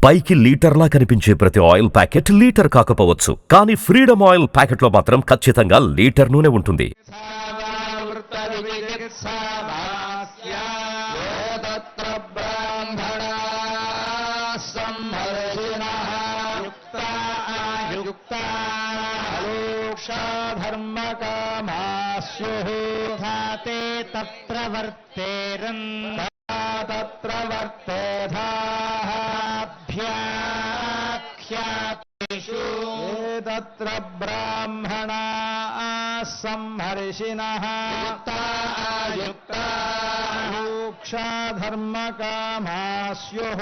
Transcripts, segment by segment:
పైకి లీటర్లా కనిపించే ప్రతి ఆయిల్ ప్యాకెట్ లీటర్ కాకపోవచ్చు, కానీ ఫ్రీడమ్ ఆయిల్ ప్యాకెట్లో మాత్రం ఖచ్చితంగా లీటర్ నూనె ఉంటుంది. తత్ర వర్తేరన్ తత్ర వర్తేధాభ్యాఖ్యాతేషు తత్ర బ్రాహ్మణా సంహర్షిణః యుక్తాయుక్తాక్షాధర్మకామాస్యుః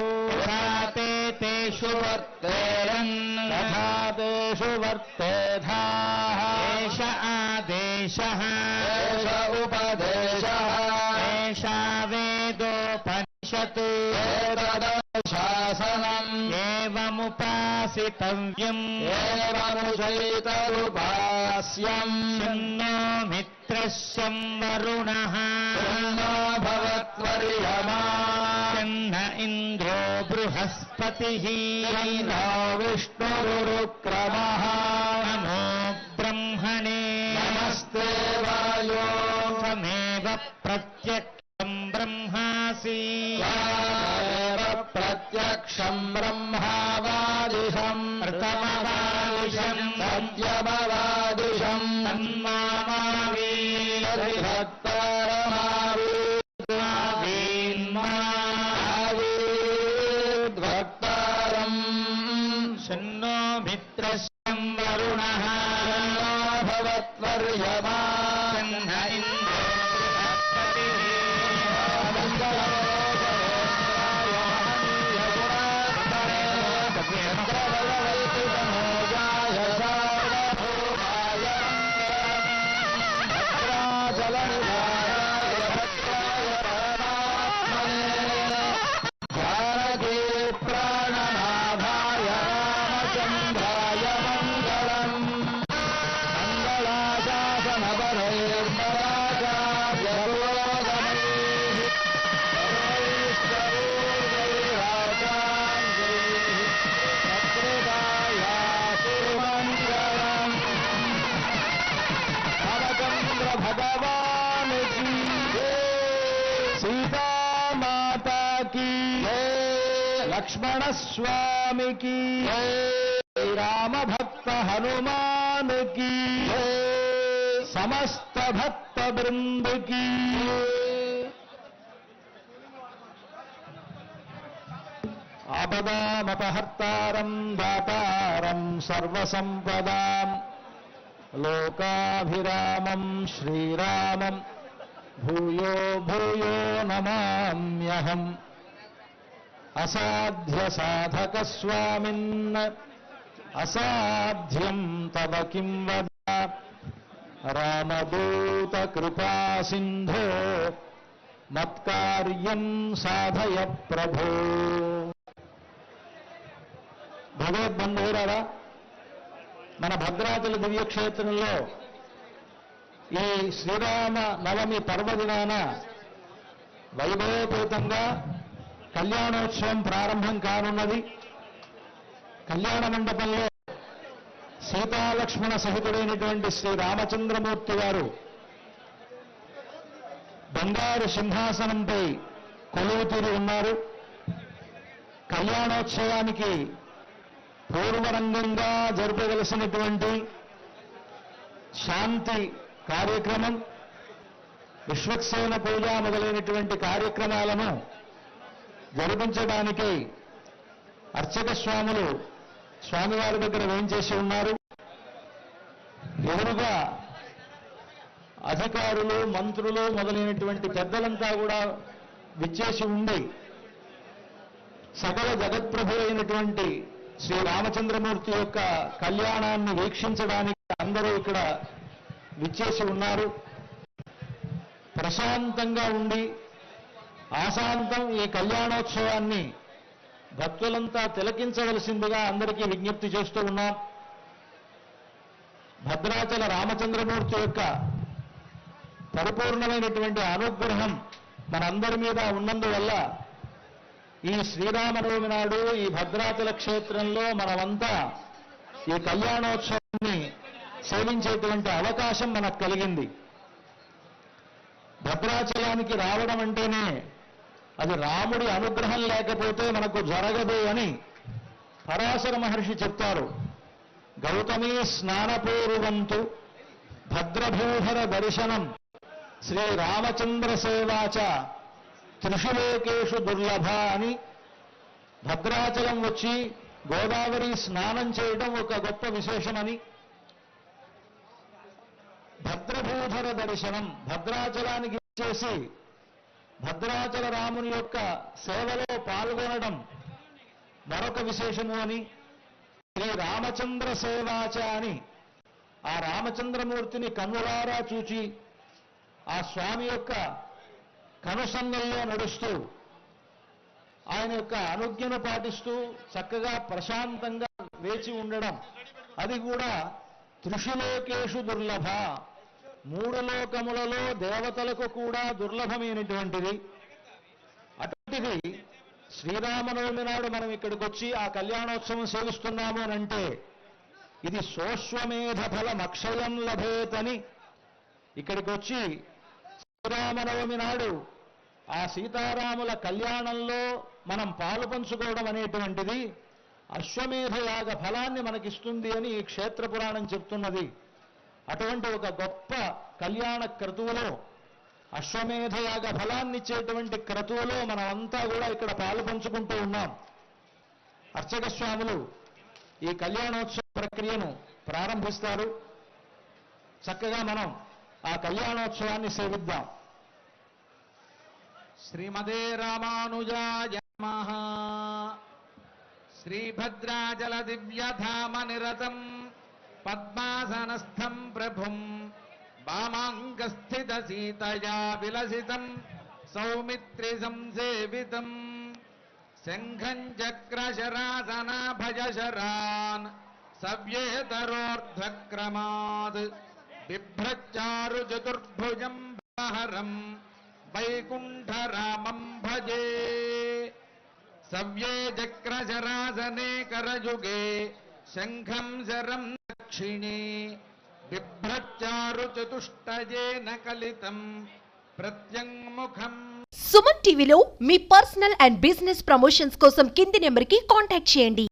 తేషు వర్తేరన్ తథాతేషు వర్తేధాః ఏష ఆదేశః ఉపదేశః ఏషా వేదోపనిషత్ శాసనం ఏవముపాసితవ్యం ఏవముచైతదుపాస్యం శన్నో మిత్రస్యం వరుణః శన్నో భవత్వర్యమా శన్న ఇంద్రో బృహస్పతిః శన్నో విష్ణురుక్రమః నమో బ్రహ్మణే నమస్తే వాయో త్వమేవ ప్రత్యక్షం బ్రహ్మాసి ప్రత్యక్షం బ్రహ్మావాదిశం ప్రథమవాదిశం సత్యమవాదిశం తన్మామావి భక్తారం శన్నో మిత్రస్యం వరుణః శన్నో భవత్వర్యమా శన్న ఇంద్రో लक्ष्मण स्वामी की राम भक्त हनुमान की समस्त भक्त वृंद की आपदामपहर्तारं दातारं सर्वसंपदां लोकाभिरामं श्रीरामं भूयो भूयो नमाम्यहम् असाध्य साधक स्वामिन् असाध्यं तव किं वद रामदूत कृपा सिंधो मत्कार्यं साधय प्रभो. భగవద్బంధువులారా, మన భద్రాచల దివ్యక్షేత్రంలో ఈ శ్రీరామ నవమి పర్వదినాన వైభవపేతంగా కళ్యాణోత్సవం ప్రారంభం కానున్నది. కళ్యాణ మండపంలో సీతాలక్ష్మణ సహితుడైనటువంటి శ్రీ రామచంద్రమూర్తి గారు బంగారు సింహాసనంపై కొలువుతీరి ఉన్నారు. కళ్యాణోత్సవానికి పూర్వరంగంగా జరపవలసినటువంటి శాంతి కార్యక్రమం, విశ్వక్సేన పూజ మొదలైనటువంటి కార్యక్రమాలను జరిపించడానికై అర్చక స్వాములు స్వామివారి దగ్గర వేయించేసి ఉన్నారు. ఎదురుగా అధికారులు, మంత్రులు మొదలైనటువంటి పెద్దలంతా కూడా విచ్చేసి ఉండి సకల జగత్ప్రభు అయినటువంటి శ్రీ రామచంద్రమూర్తి యొక్క కళ్యాణాన్ని వీక్షించడానికి అందరూ ఇక్కడ విచ్చేసి ఉన్నారు. ప్రశాంతంగా ఉండి ఆశాంతం ఈ కళ్యాణోత్సవాన్ని భక్తులంతా తిలకించవలసిందిగా అందరికీ విజ్ఞప్తి చేస్తూ ఉన్నాం. భద్రాచల రామచంద్రమూర్తి యొక్క పరిపూర్ణమైనటువంటి అనుగ్రహం మనందరి మీద ఉన్నందువల్ల ఈ శ్రీరామనవమి నాడు ఈ భద్రాచల క్షేత్రంలో మనమంతా ఈ కళ్యాణోత్సవాన్ని సేవించేటువంటి అవకాశం మనకు కలిగింది. భద్రాచలానికి రావడం అంటేనే అది రాముడి అనుగ్రహం లేకపోతే మనకు జరగదు అని పరాశర మహర్షి చెప్తారు. గౌతమీ స్నానపూర్వంతు భద్రభూధర దర్శనం శ్రీరామచంద్ర సేవాచ త్రిషులోకేషు దుర్లభ అని భద్రాచలం వచ్చి గోదావరి స్నానం చేయడం ఒక గొప్ప విశేషమని, భద్రభూధర దర్శనం భద్రాచలానికి చేసి భద్రాచల రాముని యొక్క సేవలో పాల్గొనడం మరొక విశేషము అని, శ్రీ రామచంద్ర సేవాచ అని ఆ రామచంద్రమూర్తిని కన్నులారా చూచి ఆ స్వామి యొక్క కనుసన్నల్లో నడుస్తూ ఆయన యొక్క అనుజ్ఞను పాటిస్తూ చక్కగా ప్రశాంతంగా వేచి ఉండడం, అది కూడా త్రిషులోకేషు దుర్లభ, 3 లోకములలో దేవతలకు కూడా దుర్లభమైనటువంటిది. అటువంటిది శ్రీరామనవమి నాడు మనం ఇక్కడికి వచ్చి ఆ కళ్యాణోత్సవం సేవిస్తున్నాము అని అంటే ఇది సోశ్వమేధ ఫలం అక్షయం లభేతని ఇక్కడికి వచ్చి శ్రీరామనవమి నాడు ఆ సీతారాముల కళ్యాణంలో మనం పాలు పంచుకోవడం అనేటువంటిది అశ్వమేధ యాగ ఫలాన్ని మనకిస్తుంది అని ఈ క్షేత్ర పురాణం చెప్తున్నది. అటువంటి ఒక గొప్ప కళ్యాణ క్రతువులో, అశ్వమేధ యాగ ఫలాన్ని ఇచ్చేటువంటి క్రతువులో మనమంతా కూడా ఇక్కడ పాలు పంచుకుంటూ ఉన్నాం. అర్చక స్వాములు ఈ కళ్యాణోత్సవ ప్రక్రియను ప్రారంభిస్తారు. చక్కగా మనం ఆ కళ్యాణోత్సవాన్ని సేవిద్దాం. శ్రీమదే రామానుజాయ నమః. శ్రీభద్రాచల దివ్యధామ నిరతం పద్మాసనస్థం ప్రభుం వామాంగస్థిత సీతయా విలసితం సౌమిత్రి సంసేవితం శంఖం చక్రశరాసనాభయశరాన్ సవ్యేతరోర్ధ్వక్రమాద్ బిభ్రచ్చారు చతుర్భుజం బహరం వైకుంఠరామం భజే. సవ్యే చక్రశరాసనే కరయుగే శంఖం శరం దక్షిణే బిభ్రచ్చారు చతుష్టయేన కలితం ప్రత్యంముఖం. సుమన్ టీవీలో మీ పర్సనల్ అండ్ బిజినెస్ ప్రమోషన్స్ కోసం కింది నెంబర్కి కాంటాక్ట్ చేయండి.